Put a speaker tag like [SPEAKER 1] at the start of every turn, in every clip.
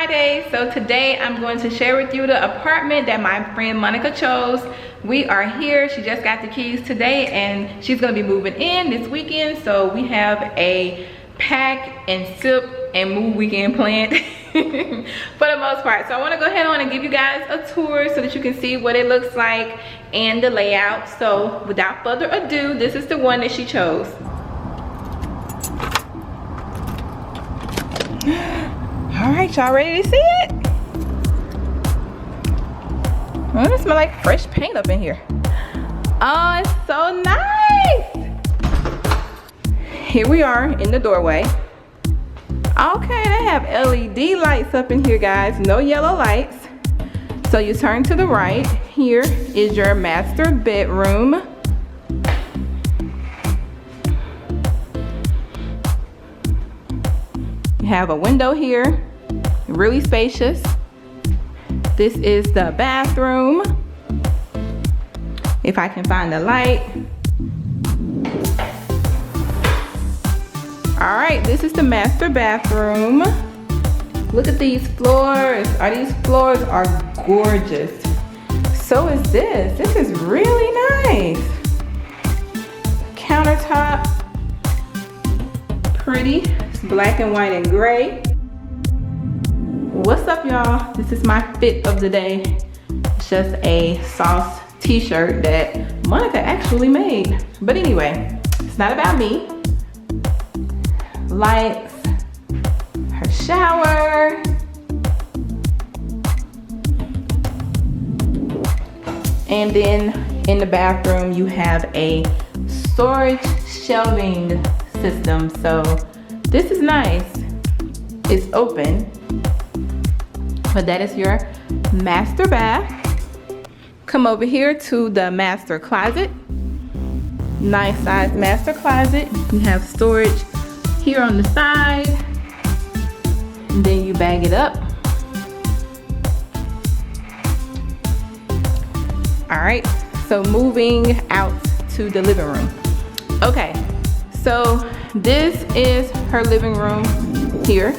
[SPEAKER 1] Friday. So today I'm going to share with you the apartment that my friend Monica chose. We are here. She just got the keys today and she's going to be moving in this weekend. So we have a pack and sip and move weekend planned for the most part. So I want to go ahead on and give you guys a tour so that you can see what it looks like and the layout. So without further ado, this is the one that she chose. All right, y'all ready to see it? Oh, it smells like fresh paint up in here. Oh, it's so nice. Here we are in the doorway. Okay, they have LED lights up in here, guys. No yellow lights. So you turn to the right. Here is your master bedroom. You have a window here, really spacious. This is the bathroom. If I can find the light. All right, this is the master bathroom. Look at these floors. These floors are gorgeous. So is this. This is really nice. Countertop, pretty. Black and white and gray. What's up, y'all? This is my fit of the day. It's just a sauce t-shirt that Monica actually made. But anyway, it's not about me. Lights, her shower. And then in the bathroom, you have a storage shelving system. So this is nice. It's open, but that is your master bath. Come over here to the master closet. Nice size master closet. You have storage here on the side, and then you bag it up. All right, so moving out to the living room. Okay, so this is her living room here.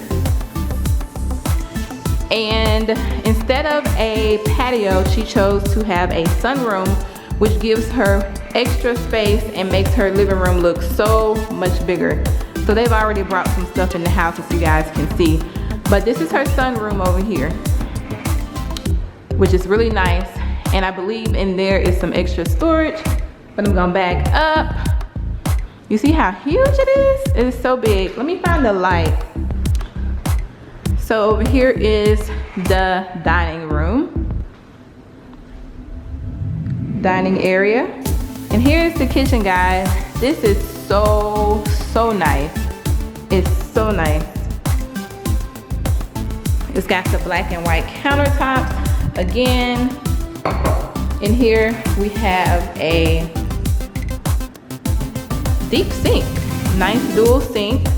[SPEAKER 1] And instead of a patio, she chose to have a sunroom, which gives her extra space and makes her living room look so much bigger. So they've already brought some stuff in the house, as you guys can see. But this is her sunroom over here, which is really nice. And I believe in there is some extra storage, but I'm gonna back up. You see how huge it is? It is so big. Let me find the light. So over here is the dining room. Dining area. And here's the kitchen, guys. This is so nice. It's so nice. It's got the black and white countertops. Again, in here we have a deep sink, nice dual sink,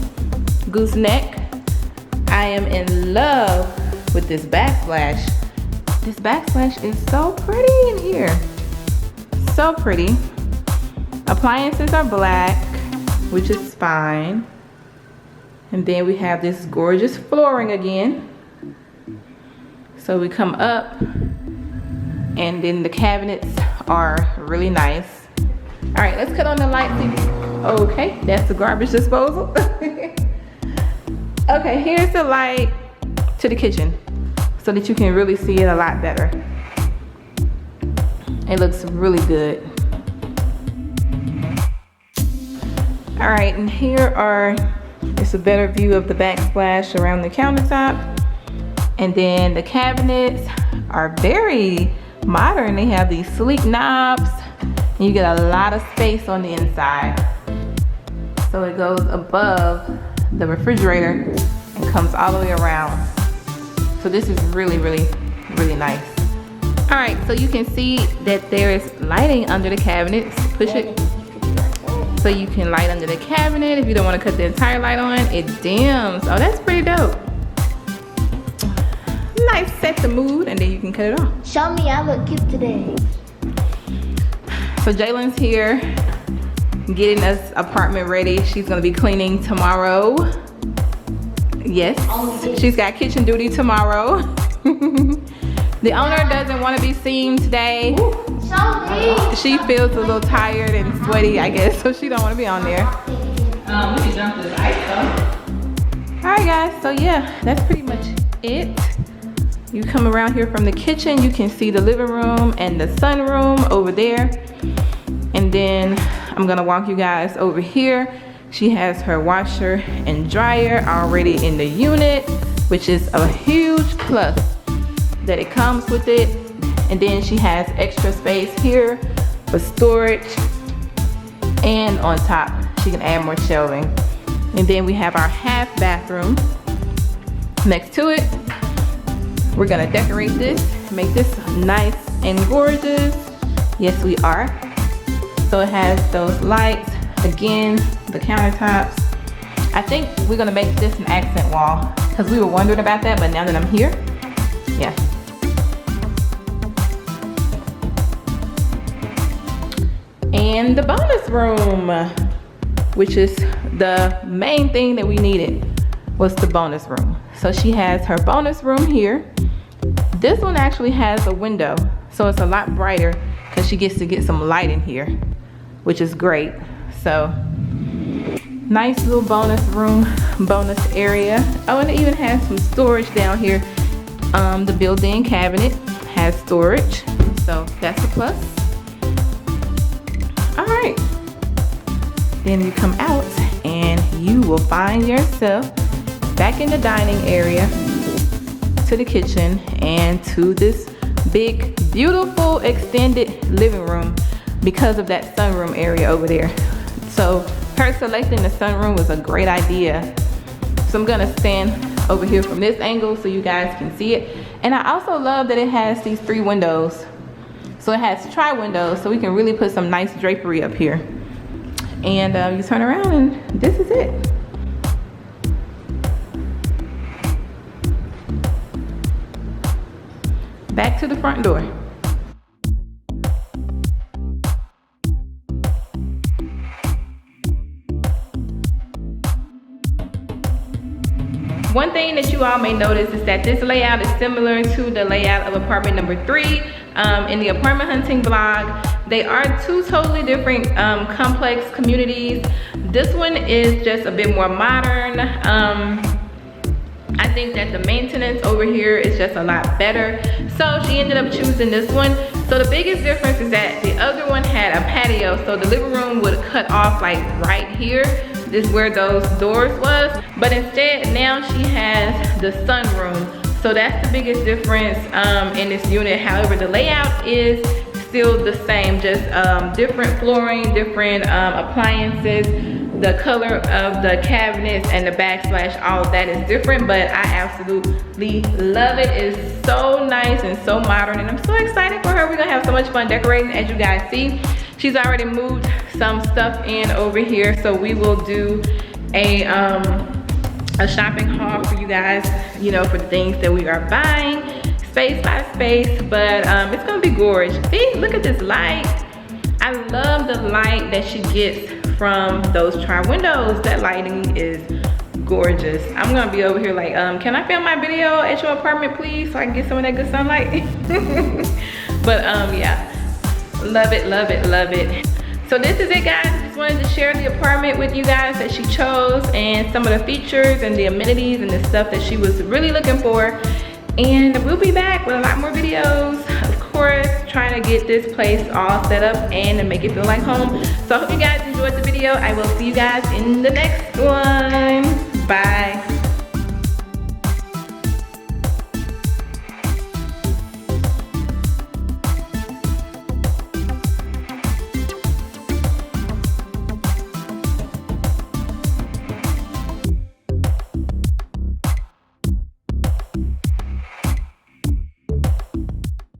[SPEAKER 1] gooseneck. I am in love with this backsplash. This backsplash is so pretty in here. So pretty. Appliances are black, which is fine. And then we have this gorgeous flooring again. So we come up, and then the cabinets are really nice. All right, let's cut on the lights. Okay, that's the garbage disposal. Okay, here's the light to the kitchen so that you can really see it a lot better. It looks really good. All right, and here it's a better view of the backsplash around the countertop. And then the cabinets are very modern. They have these sleek knobs and you get a lot of space on the inside. So it goes above the refrigerator and comes all the way around. So this is really nice. All right, so you can see that there is lighting under the cabinets. Push it so you can light under the cabinet. If you don't want to cut the entire light on, it dims. Oh, that's pretty dope. Nice, set the mood, and then you can cut it off.
[SPEAKER 2] Show me I look cute today.
[SPEAKER 1] So Jalen's here getting us apartment ready. She's gonna be cleaning tomorrow. Yes, she's got kitchen duty tomorrow. The owner doesn't want to be seen today. She feels a little tired and sweaty, I guess, so she don't want to be on there.
[SPEAKER 2] We can jump this ice though.
[SPEAKER 1] Alright guys, so yeah, that's pretty much it. You come around here from the kitchen, you can see the living room and the sunroom over there. And then I'm gonna walk you guys over here. She has her washer and dryer already in the unit, which is a huge plus that it comes with it. And then she has extra space here for storage, and on top she can add more shelving. And then we have our half bathroom next to it. We're gonna decorate this, make this nice and gorgeous. Yes, we are. So it has those lights, again, the countertops. I think we're gonna make this an accent wall because we were wondering about that, but now that I'm here, yeah. And the bonus room, which is the main thing that we needed, was the bonus room. So she has her bonus room here. This one actually has a window, so it's a lot brighter because she gets to get some light in here, which is great. So nice little bonus room, bonus area. Oh, and it even has some storage down here. The built-in cabinet has storage, so that's a plus. All right, then you come out and you will find yourself back in the dining area, to the kitchen, and to this big, beautiful extended living room because of that sunroom area over there. So her selecting the sunroom was a great idea. So I'm gonna stand over here from this angle so you guys can see it. And I also love that it has these 3 windows. So it has tri-windows, so we can really put some nice drapery up here. And you turn around and this is it. Back to the front door. One thing that you all may notice is that this layout is similar to the layout of apartment number 3 in the apartment hunting vlog. They are 2 totally different complex communities. This one is just a bit more modern. I think that the maintenance over here is just a lot better. So she ended up choosing this one. So the biggest difference is that the other one had a patio. So the living room would cut off like right here. This is where those doors was. But instead now she has the sunroom. So that's the biggest difference in this unit. However, the layout is still the same, just different flooring, different appliances. The color of the cabinets and the backsplash, all of that is different, but I absolutely love it. It's so nice and so modern, and I'm so excited for her. We're gonna have so much fun decorating. As you guys see, she's already moved some stuff in over here, so we will do a shopping haul for you guys, you know, for the things that we are buying, space by space, but it's gonna be gorgeous. See, look at this light. I love the light that she gets from those tri-windows. That lighting is gorgeous. I'm gonna be over here like, can I film my video at your apartment please, so I can get some of that good sunlight? But yeah, love it, love it, love it. So this is it, guys. I just wanted to share the apartment with you guys that she chose, and some of the features and the amenities and the stuff that she was really looking for. And we'll be back with a lot more videos, of course, trying to get this place all set up and to make it feel like home. So I hope you guys enjoyed the video. I will see you guys in the next one. Bye.